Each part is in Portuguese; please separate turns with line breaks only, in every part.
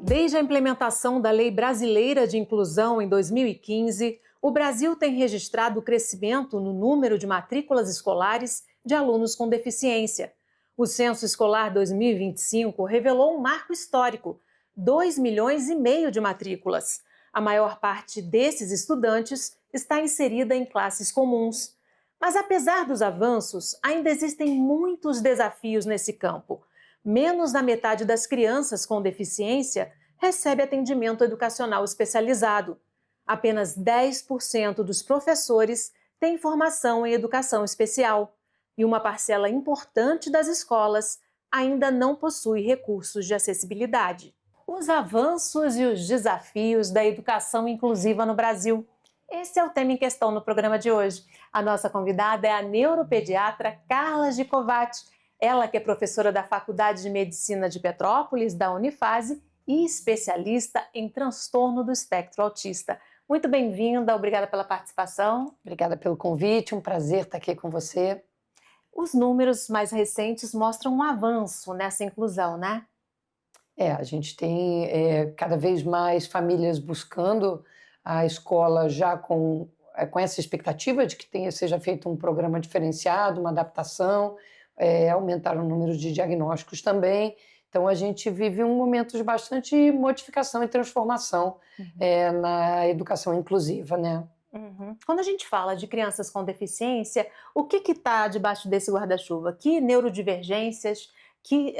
Desde a implementação da Lei Brasileira de Inclusão em 2015, o Brasil tem registrado crescimento no número de matrículas escolares de alunos com deficiência. O Censo Escolar 2025 revelou um marco histórico: 2,5 milhões de matrículas. A maior parte desses estudantes está inserida em classes comuns. Mas apesar dos avanços, ainda existem muitos desafios nesse campo. Menos da metade das crianças com deficiência recebe atendimento educacional especializado. Apenas 10% dos professores têm formação em educação especial. E uma parcela importante das escolas ainda não possui recursos de acessibilidade. Os avanços e os desafios da educação inclusiva no Brasil. Esse é o tema em questão no programa de hoje. A nossa convidada é a neuropediatra Carla Gicovati. Ela que é professora da Faculdade de Medicina de Petrópolis, da Unifase, e especialista em transtorno do espectro autista. Muito bem-vinda, obrigada pela participação.
Obrigada pelo convite, um prazer estar aqui com você.
Os números mais recentes mostram um avanço nessa inclusão, né?
A gente tem cada vez mais famílias buscando a escola já com essa expectativa de que seja feito um programa diferenciado, uma adaptação, aumentar o número de diagnósticos também. Então, a gente vive um momento de bastante modificação e transformação na educação inclusiva, né?
Uhum. Quando a gente fala de crianças com deficiência, o que está debaixo desse guarda-chuva? Que neurodivergências, que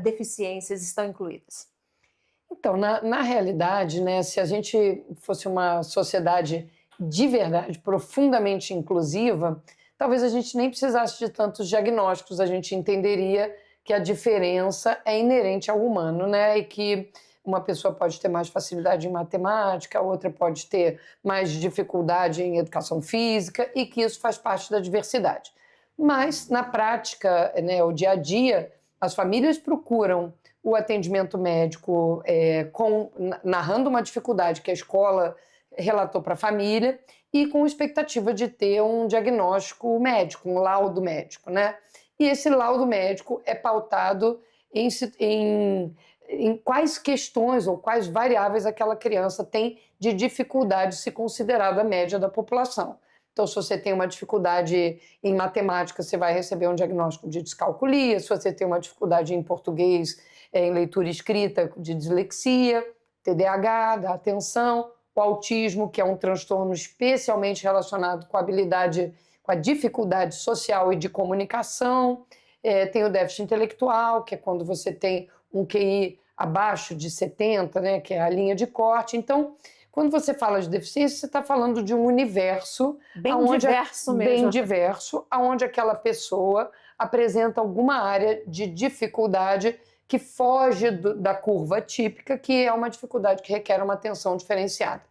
deficiências estão incluídas?
Então, na realidade, né, se a gente fosse uma sociedade de verdade, profundamente inclusiva, talvez a gente nem precisasse de tantos diagnósticos, a gente entenderia que a diferença é inerente ao humano, né? E que uma pessoa pode ter mais facilidade em matemática, a outra pode ter mais dificuldade em educação física e que isso faz parte da diversidade. Mas, na prática, né, o dia a dia, as famílias procuram o atendimento médico narrando uma dificuldade que a escola relatou para a família e com expectativa de ter um diagnóstico médico, um laudo médico, né? E esse laudo médico é pautado em quais questões ou quais variáveis aquela criança tem de dificuldade se considerada a média da população. Então, se você tem uma dificuldade em matemática, você vai receber um diagnóstico de descalculia. Se você tem uma dificuldade em português, em leitura e escrita, de dislexia, TDAH, da atenção, o autismo, que é um transtorno especialmente relacionado com a habilidade, com a dificuldade social e de comunicação. Tem o déficit intelectual, que é quando você tem um QI abaixo de 70, né, que é a linha de corte. Então, quando você fala de deficiência, você está falando de um universo bem diverso, onde aquela pessoa apresenta alguma área de dificuldade que foge da curva típica, que é uma dificuldade que requer uma atenção diferenciada.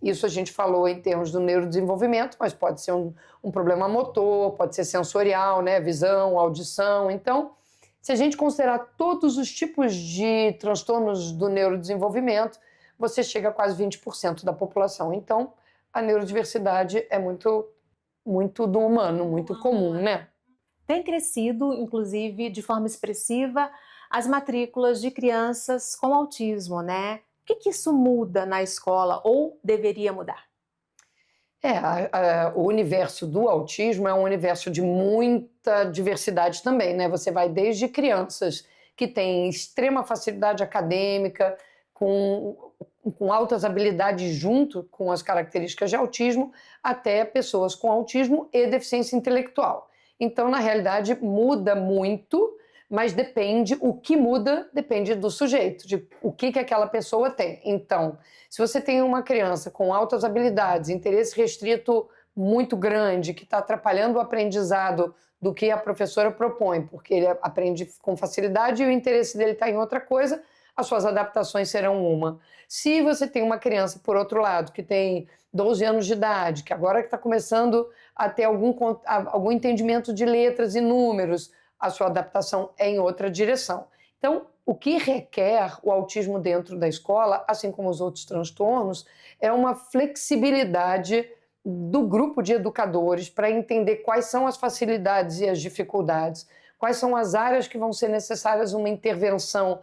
Isso a gente falou em termos do neurodesenvolvimento, mas pode ser um problema motor, pode ser sensorial, né? Visão, audição. Então, se a gente considerar todos os tipos de transtornos do neurodesenvolvimento, você chega a quase 20% da população. Então, a neurodiversidade é muito, muito do humano, muito comum, né?
Tem crescido, inclusive, de forma expressiva, as matrículas de crianças com autismo, né? O que isso muda na escola ou deveria mudar?
O universo do autismo é um universo de muita diversidade também, né? Você vai desde crianças que têm extrema facilidade acadêmica, com altas habilidades junto com as características de autismo, até pessoas com autismo e deficiência intelectual. Então, na realidade, muda muito, mas o que muda depende do sujeito, de o que aquela pessoa tem. Então, se você tem uma criança com altas habilidades, interesse restrito muito grande, que está atrapalhando o aprendizado do que a professora propõe, porque ele aprende com facilidade e o interesse dele está em outra coisa, as suas adaptações serão uma. Se você tem uma criança, por outro lado, que tem 12 anos de idade, que agora está começando a ter algum entendimento de letras e números, a sua adaptação é em outra direção. Então, o que requer o autismo dentro da escola, assim como os outros transtornos, é uma flexibilidade do grupo de educadores para entender quais são as facilidades e as dificuldades, quais são as áreas que vão ser necessárias uma intervenção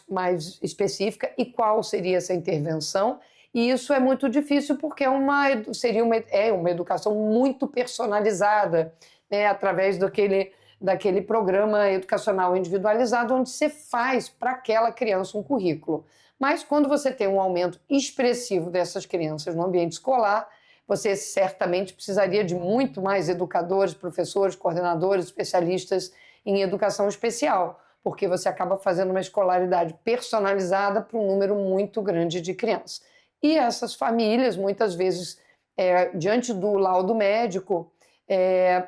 mais específica e qual seria essa intervenção. E isso é muito difícil porque seria uma educação muito personalizada, né, através daquele programa educacional individualizado, onde você faz para aquela criança um currículo. Mas quando você tem um aumento expressivo dessas crianças no ambiente escolar, você certamente precisaria de muito mais educadores, professores, coordenadores, especialistas em educação especial, porque você acaba fazendo uma escolaridade personalizada para um número muito grande de crianças. E essas famílias, muitas vezes, diante do laudo médico,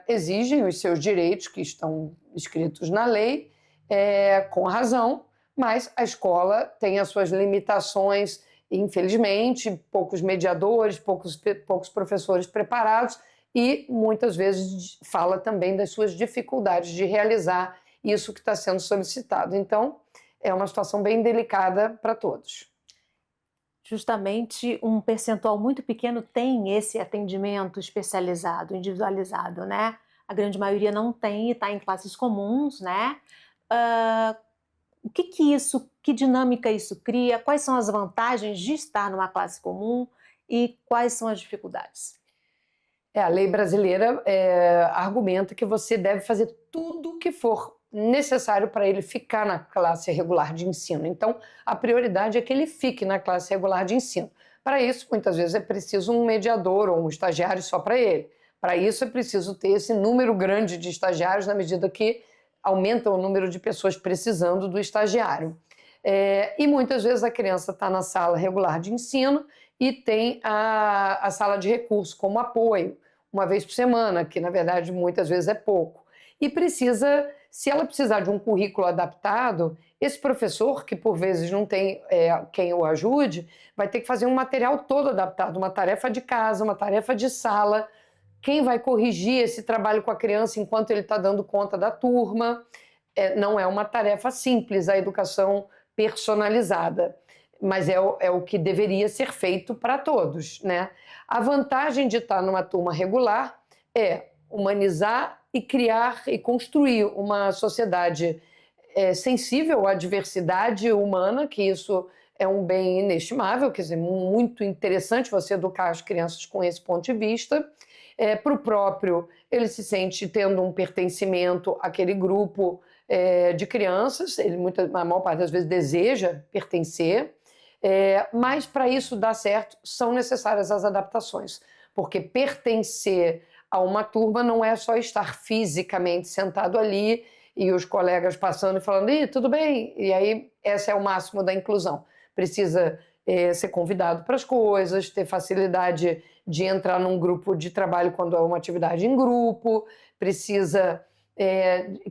exigem os seus direitos, que estão escritos na lei, com razão, mas a escola tem as suas limitações, infelizmente, poucos mediadores, poucos professores preparados, e muitas vezes fala também das suas dificuldades de realizar isso que está sendo solicitado. Então, é uma situação bem delicada para todos.
Justamente um percentual muito pequeno tem esse atendimento especializado, individualizado, né? A grande maioria não tem e está em classes comuns, né? Que dinâmica isso cria? Quais são as vantagens de estar numa classe comum e quais são as dificuldades?
A lei brasileira argumenta que você deve fazer tudo o que for necessário para ele ficar na classe regular de ensino. Então, a prioridade é que ele fique na classe regular de ensino. Para isso, muitas vezes é preciso um mediador ou um estagiário só para ele. Para isso, é preciso ter esse número grande de estagiários na medida que aumenta o número de pessoas precisando do estagiário. E muitas vezes a criança está na sala regular de ensino e tem a sala de recurso como apoio, uma vez por semana, que na verdade muitas vezes é pouco. E se ela precisar de um currículo adaptado, esse professor, que por vezes não tem quem o ajude, vai ter que fazer um material todo adaptado, uma tarefa de casa, uma tarefa de sala. Quem vai corrigir esse trabalho com a criança enquanto ele está dando conta da turma? Não é uma tarefa simples, a educação personalizada, mas é o que deveria ser feito para todos, né? A vantagem de estar numa turma regular é humanizar e criar e construir uma sociedade sensível à diversidade humana, que isso é um bem inestimável, quer dizer, muito interessante você educar as crianças com esse ponto de vista. Para o próprio, ele se sente tendo um pertencimento àquele grupo de crianças, a maior parte das vezes deseja pertencer, mas para isso dar certo são necessárias as adaptações, porque pertencer a uma turma não é só estar fisicamente sentado ali e os colegas passando e falando, tudo bem, e aí esse é o máximo da inclusão. Precisa ser convidado para as coisas, ter facilidade de entrar num grupo de trabalho quando é uma atividade em grupo, precisa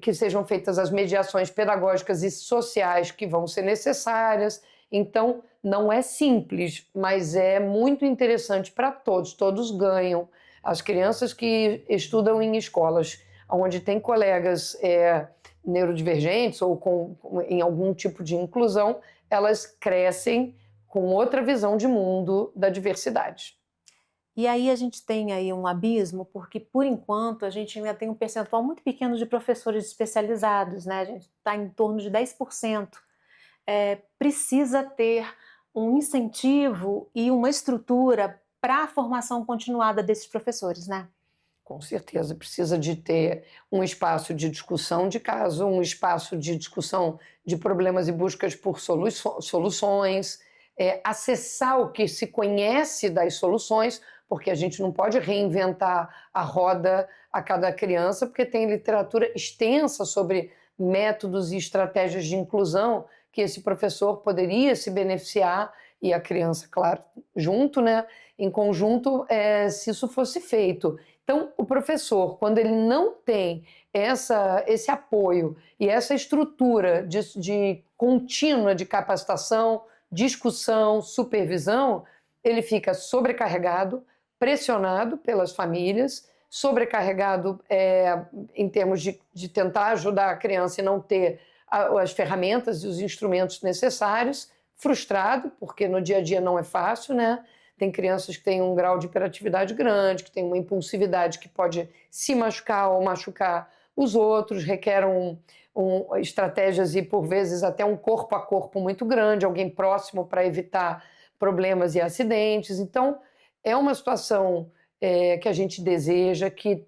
que sejam feitas as mediações pedagógicas e sociais que vão ser necessárias. Então, não é simples, mas é muito interessante para todos, todos ganham. As crianças que estudam em escolas onde tem colegas neurodivergentes ou em algum tipo de inclusão, elas crescem com outra visão de mundo da diversidade.
E aí a gente tem aí um abismo, porque por enquanto a gente ainda tem um percentual muito pequeno de professores especializados, né? A gente está em torno de 10%. Precisa ter um incentivo e uma estrutura para a formação continuada desses professores, né?
Com certeza, precisa de ter um espaço de discussão de caso, um espaço de discussão de problemas e buscas por soluções, acessar o que se conhece das soluções, porque a gente não pode reinventar a roda a cada criança, porque tem literatura extensa sobre métodos e estratégias de inclusão que esse professor poderia se beneficiar, e a criança, claro, junto, né, em conjunto, se isso fosse feito. Então, o professor, quando ele não tem esse apoio e essa estrutura de contínua de capacitação, discussão, supervisão, ele fica sobrecarregado, pressionado pelas famílias, sobrecarregado em termos de tentar ajudar a criança e não ter as ferramentas e os instrumentos necessários, frustrado, porque no dia a dia não é fácil, né? tem crianças que têm um grau de hiperatividade grande, que têm uma impulsividade que pode se machucar ou machucar os outros, requer estratégias e, por vezes, até um corpo a corpo muito grande, alguém próximo para evitar problemas e acidentes. Então, é uma situação que a gente deseja que,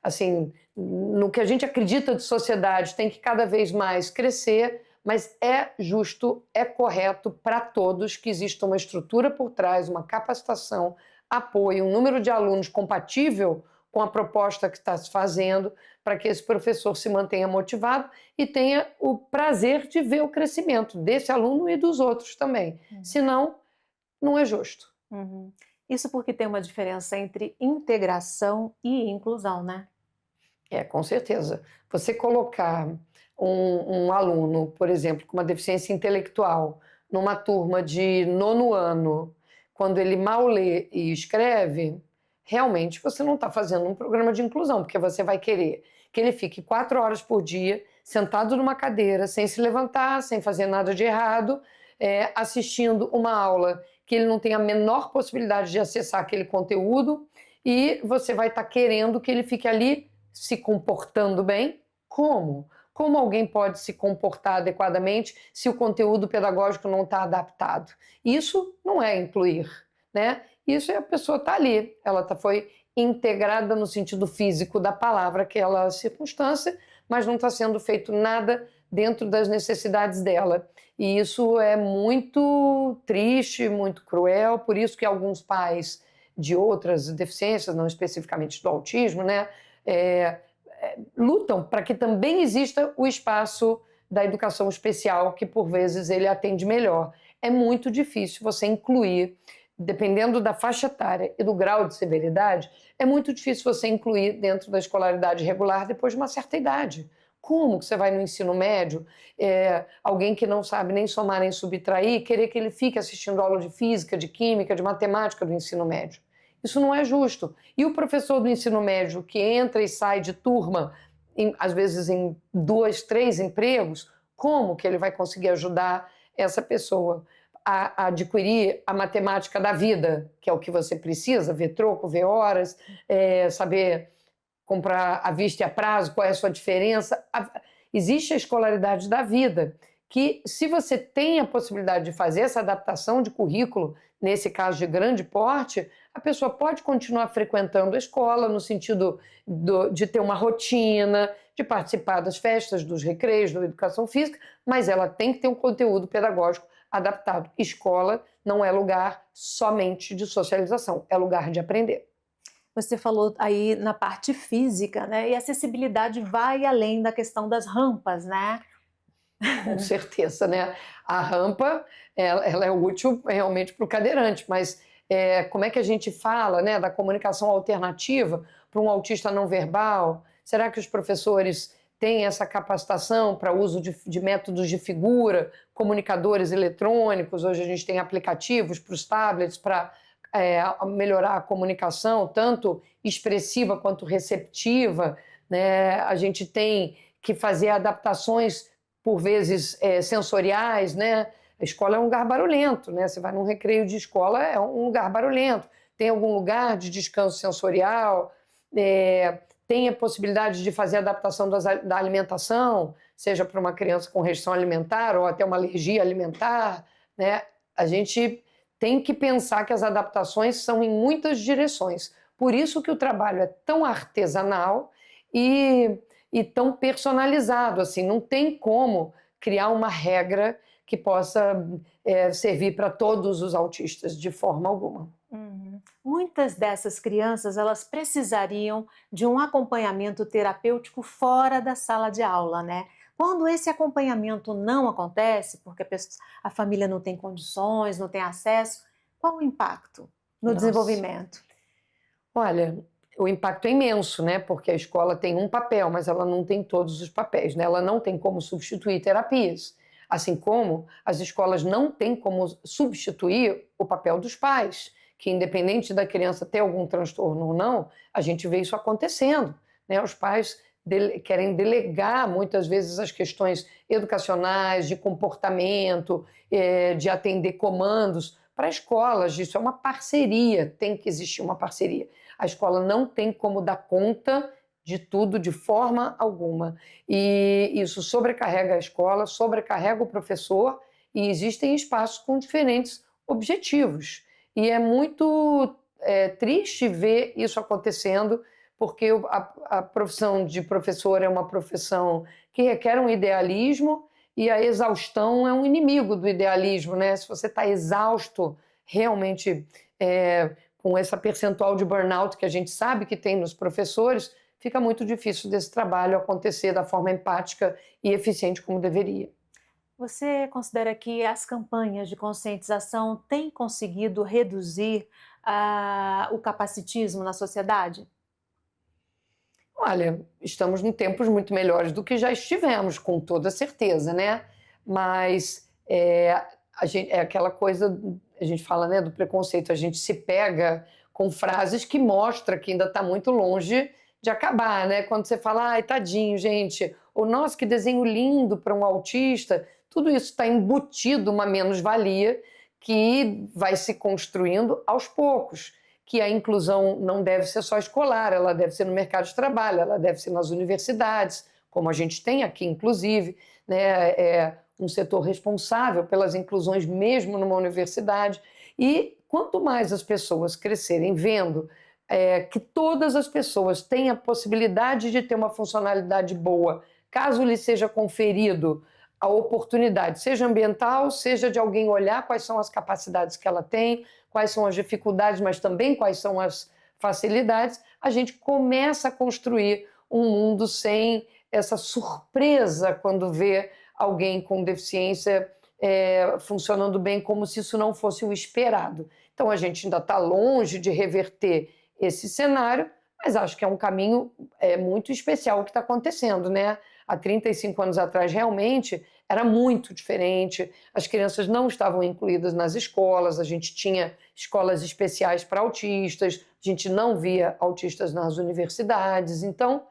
assim, no que a gente acredita de sociedade, tem que cada vez mais crescer, mas é justo, é correto para todos que exista uma estrutura por trás, uma capacitação, apoio, um número de alunos compatível com a proposta que está se fazendo, para que esse professor se mantenha motivado e tenha o prazer de ver o crescimento desse aluno e dos outros também. Senão, não é justo.
Isso porque tem uma diferença entre integração e inclusão, né?
Com certeza. Você colocar um aluno, por exemplo, com uma deficiência intelectual, numa turma de 9º ano, quando ele mal lê e escreve, realmente você não está fazendo um programa de inclusão, porque você vai querer que ele fique 4 horas por dia, sentado numa cadeira, sem se levantar, sem fazer nada de errado, assistindo uma aula que ele não tem a menor possibilidade de acessar aquele conteúdo, e você vai estar querendo que ele fique ali se comportando bem. Como? Como alguém pode se comportar adequadamente se o conteúdo pedagógico não está adaptado? Isso não é incluir, né? Isso é a pessoa está ali, ela foi integrada no sentido físico da palavra, aquela circunstância, mas não está sendo feito nada dentro das necessidades dela. E isso é muito triste, muito cruel, por isso que alguns pais de outras deficiências, não especificamente do autismo, né, lutam para que também exista o espaço da educação especial, que por vezes ele atende melhor. É muito difícil você incluir, dependendo da faixa etária e do grau de severidade, é muito difícil você incluir dentro da escolaridade regular depois de uma certa idade. Como que você vai no ensino médio, alguém que não sabe nem somar nem subtrair, querer que ele fique assistindo aula de física, de química, de matemática do ensino médio? Isso não é justo. E o professor do ensino médio que entra e sai de turma, às vezes em 2, 3 empregos, como que ele vai conseguir ajudar essa pessoa a adquirir a matemática da vida, que é o que você precisa, ver troco, ver horas, saber comprar à vista e a prazo, qual é a sua diferença? Existe a escolaridade da vida, que se você tem a possibilidade de fazer essa adaptação de currículo, nesse caso de grande porte, a pessoa pode continuar frequentando a escola no sentido de ter uma rotina, de participar das festas, dos recreios, da educação física, mas ela tem que ter um conteúdo pedagógico adaptado. Escola não é lugar somente de socialização, é lugar de aprender.
Você falou aí na parte física, né? E a acessibilidade vai além da questão das rampas, né?
Com certeza, né? A rampa, ela é útil realmente para o cadeirante, mas como é que a gente fala, né, da comunicação alternativa para um autista não verbal? Será que os professores têm essa capacitação para uso de métodos de figura, comunicadores eletrônicos? Hoje a gente tem aplicativos para os tablets para melhorar a comunicação, tanto expressiva quanto receptiva, né? A gente tem que fazer adaptações, por vezes, sensoriais, né? A escola é um lugar barulhento, né? Você vai num recreio de escola, é um lugar barulhento. Tem algum lugar de descanso sensorial, tem a possibilidade de fazer adaptação da alimentação, seja para uma criança com restrição alimentar ou até uma alergia alimentar, né? A gente tem que pensar que as adaptações são em muitas direções. Por isso que o trabalho é tão artesanal e tão personalizado. Assim, não tem como criar uma regra que possa servir para todos os autistas, de forma alguma.
Muitas dessas crianças, elas precisariam de um acompanhamento terapêutico fora da sala de aula, né? Quando esse acompanhamento não acontece, porque a família não tem condições, não tem acesso, qual o impacto no desenvolvimento?
Olha, o impacto é imenso, né? Porque a escola tem um papel, mas ela não tem todos os papéis, né? Ela não tem como substituir terapias, assim como as escolas não têm como substituir o papel dos pais, que independente da criança ter algum transtorno ou não, a gente vê isso acontecendo, né? Os pais querem delegar muitas vezes as questões educacionais, de comportamento, de atender comandos para escolas. Isso é uma parceria, tem que existir uma parceria. A escola não tem como dar conta de tudo de forma alguma. E isso sobrecarrega a escola, sobrecarrega o professor, e existem espaços com diferentes objetivos. E é muito triste ver isso acontecendo, porque a profissão de professor é uma profissão que requer um idealismo, e a exaustão é um inimigo do idealismo, né? Se você está exausto, realmente, com essa percentual de burnout que a gente sabe que tem nos professores, fica muito difícil desse trabalho acontecer da forma empática e eficiente como deveria.
Você considera que as campanhas de conscientização têm conseguido reduzir o capacitismo na sociedade?
Olha, estamos em tempos muito melhores do que já estivemos, com toda certeza, né? Mas é aquela coisa, a gente fala, né, do preconceito, a gente se pega com frases que mostram que ainda está muito longe de acabar, né? Quando você fala, ai, tadinho, gente, ou nossa, que desenho lindo para um autista, tudo isso está embutido uma menos-valia que vai se construindo aos poucos, que a inclusão não deve ser só escolar, ela deve ser no mercado de trabalho, ela deve ser nas universidades, como a gente tem aqui, inclusive, né? É um setor responsável pelas inclusões mesmo numa universidade. E quanto mais as pessoas crescerem vendo que todas as pessoas têm a possibilidade de ter uma funcionalidade boa, caso lhe seja conferido a oportunidade, seja ambiental, seja de alguém olhar quais são as capacidades que ela tem, quais são as dificuldades, mas também quais são as facilidades, a gente começa a construir um mundo sem essa surpresa quando vê alguém com deficiência funcionando bem, como se isso não fosse o esperado. Então a gente ainda está longe de reverter esse cenário, mas acho que é um caminho muito especial o que está acontecendo, né? Há 35 anos atrás, realmente, era muito diferente. As crianças não estavam incluídas nas escolas, a gente tinha escolas especiais para autistas, a gente não via autistas nas universidades. Então,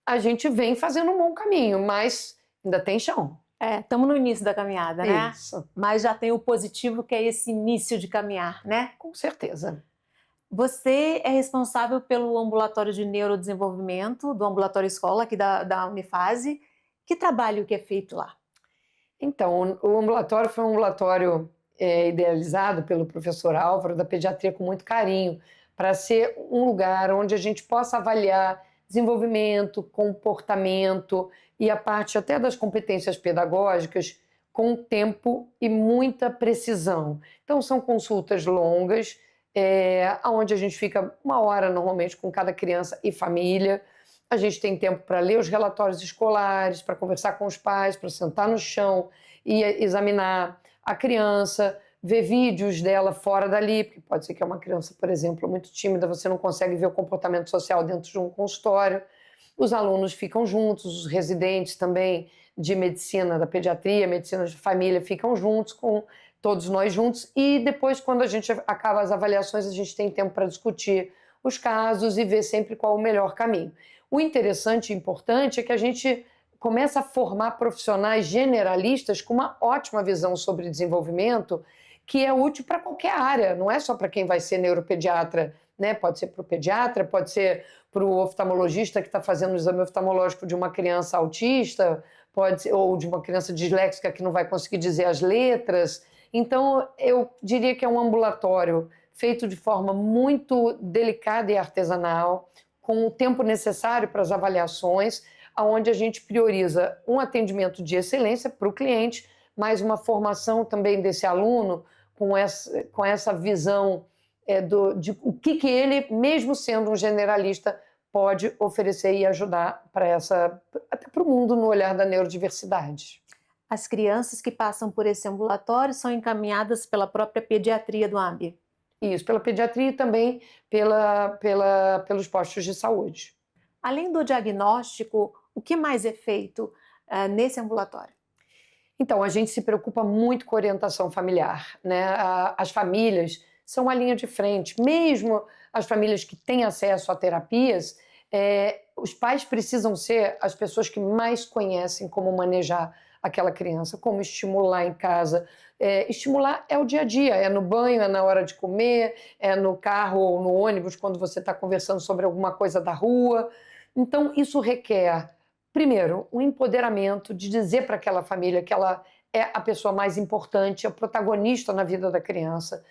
a gente vem fazendo um bom caminho, mas ainda tem chão.
Estamos no início da caminhada, né?
Isso.
Mas já tem o positivo, que é esse início de caminhar, né?
Com certeza.
Você é responsável pelo ambulatório de neurodesenvolvimento, do ambulatório escola aqui da Unifase. Que trabalho que é feito lá?
Então, o ambulatório foi um ambulatório idealizado pelo professor Álvaro, da pediatria, com muito carinho, para ser um lugar onde a gente possa avaliar desenvolvimento, comportamento e a parte até das competências pedagógicas com tempo e muita precisão. Então, são consultas longas, onde a gente fica 1 hora normalmente com cada criança e família. A gente tem tempo para ler os relatórios escolares, para conversar com os pais, para sentar no chão e examinar a criança, ver vídeos dela fora dali, porque pode ser que é uma criança, por exemplo, muito tímida, você não consegue ver o comportamento social dentro de um consultório. Os alunos ficam juntos, os residentes também de medicina da pediatria, medicina de família, ficam juntos, com todos nós juntos, e depois, quando a gente acaba as avaliações, a gente tem tempo para discutir os casos e ver sempre qual o melhor caminho. O interessante e importante é que a gente começa a formar profissionais generalistas com uma ótima visão sobre desenvolvimento, que é útil para qualquer área, não é só para quem vai ser neuropediatra, né? Pode ser para o pediatra, pode ser para o oftalmologista que está fazendo o exame oftalmológico de uma criança autista, pode ser, ou de uma criança disléxica que não vai conseguir dizer as letras. Então, eu diria que é um ambulatório feito de forma muito delicada e artesanal, com o tempo necessário para as avaliações, onde a gente prioriza um atendimento de excelência para o cliente, mas uma formação também desse aluno com essa visão de o que ele, mesmo sendo um generalista, pode oferecer e ajudar até para o mundo no olhar da neurodiversidade.
As crianças que passam por esse ambulatório são encaminhadas pela própria pediatria do AMB?
Isso, pela pediatria e também pelos postos de saúde.
Além do diagnóstico, o que mais é feito nesse ambulatório?
Então, a gente se preocupa muito com a orientação familiar, né? As famílias são a linha de frente, mesmo as famílias que têm acesso a terapias, os pais precisam ser as pessoas que mais conhecem como manejar aquela criança, como estimular em casa. Estimular é o dia a dia, é no banho, é na hora de comer, é no carro ou no ônibus, quando você está conversando sobre alguma coisa da rua. Então, isso requer, primeiro, um empoderamento de dizer para aquela família que ela é a pessoa mais importante, a protagonista na vida da criança.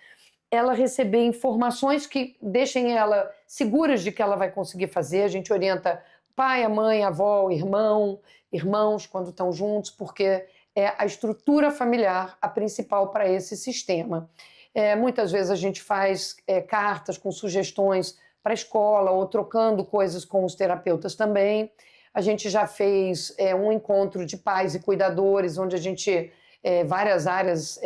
Ela receber informações que deixem ela seguras de que ela vai conseguir fazer. A gente orienta pai, a mãe, a avó, o irmão, irmãos quando estão juntos, porque é a estrutura familiar a principal para esse sistema. Muitas vezes a gente faz cartas com sugestões para a escola ou trocando coisas com os terapeutas também. A gente já fez um encontro de pais e cuidadores, onde a gente, várias áreas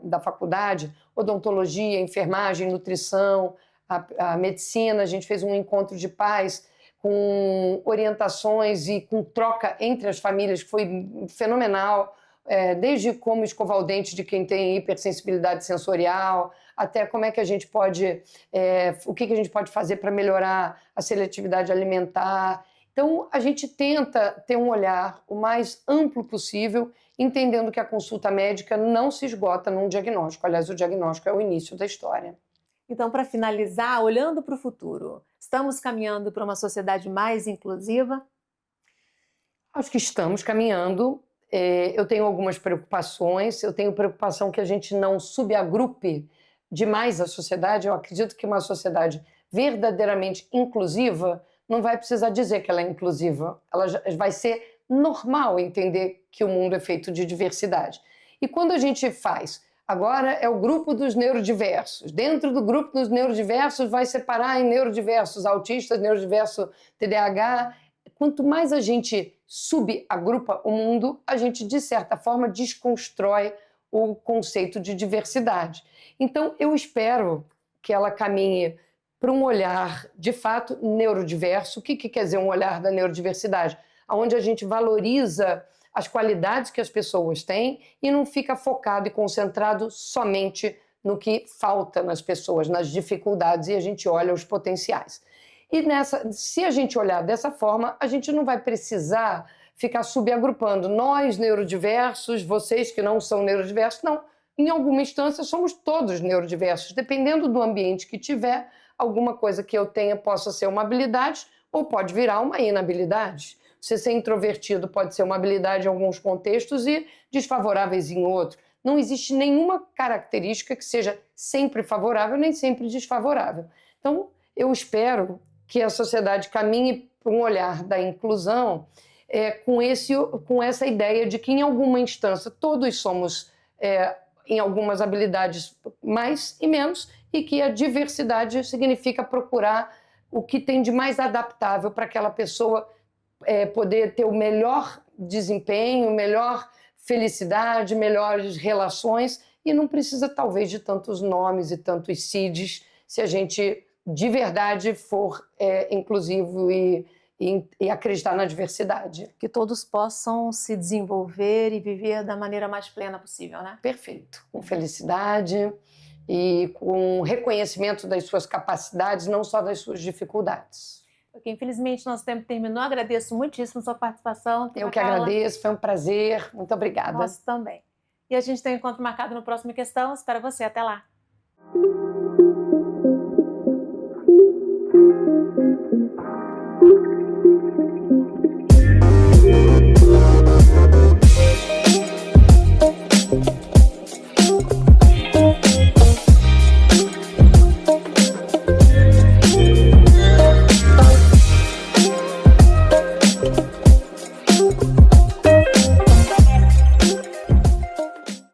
da faculdade, odontologia, enfermagem, nutrição, a medicina, a gente fez um encontro de pais com orientações e com troca entre as famílias, que foi fenomenal, desde como escovar o dente de quem tem hipersensibilidade sensorial, até como é que a gente pode, o que a gente pode fazer para melhorar a seletividade alimentar. Então, a gente tenta ter um olhar o mais amplo possível, entendendo que a consulta médica não se esgota num diagnóstico. Aliás, o diagnóstico é o início da história.
Então, para finalizar, olhando para o futuro, estamos caminhando para uma sociedade mais inclusiva?
Acho que estamos caminhando. Eu tenho algumas preocupações. Eu tenho preocupação que a gente não subagrupe demais a sociedade. Eu acredito que uma sociedade verdadeiramente inclusiva não vai precisar dizer que ela é inclusiva. Ela vai ser normal entender que o mundo é feito de diversidade. E quando a gente faz, agora é o grupo dos neurodiversos. Dentro do grupo dos neurodiversos vai separar em neurodiversos autistas, neurodiverso TDAH. Quanto mais a gente subagrupa o mundo, a gente, de certa forma, desconstrói o conceito de diversidade. Então, eu espero que ela caminhe para um olhar, de fato, neurodiverso. O que quer dizer um olhar da neurodiversidade? Onde a gente valoriza as qualidades que as pessoas têm e não fica focado e concentrado somente no que falta nas pessoas, nas dificuldades, e a gente olha os potenciais. E se a gente olhar dessa forma, a gente não vai precisar ficar subagrupando nós, neurodiversos, vocês que não são neurodiversos. Não, em alguma instância somos todos neurodiversos, dependendo do ambiente que tiver, alguma coisa que eu tenha possa ser uma habilidade ou pode virar uma inabilidade. Você ser introvertido pode ser uma habilidade em alguns contextos e desfavoráveis em outros. Não existe nenhuma característica que seja sempre favorável nem sempre desfavorável. Então, eu espero que a sociedade caminhe para um olhar da inclusão com essa ideia de que, em alguma instância, todos somos, em algumas habilidades, mais e menos, e que a diversidade significa procurar o que tem de mais adaptável para aquela pessoa poder ter o melhor desempenho, melhor felicidade, melhores relações, e não precisa, talvez, de tantos nomes e tantos CIDs, se a gente de verdade for inclusivo e acreditar na diversidade.
Que todos possam se desenvolver e viver da maneira mais plena possível, né?
Perfeito. Com felicidade e com reconhecimento das suas capacidades, não só das suas dificuldades.
Porque, infelizmente, nosso tempo terminou. Agradeço muitíssimo a sua participação.
Eu que agradeço, foi um prazer. Muito obrigada.
Nosso também. E a gente tem um encontro marcado no próximo Questão. Espero você. Até lá.
Thank you.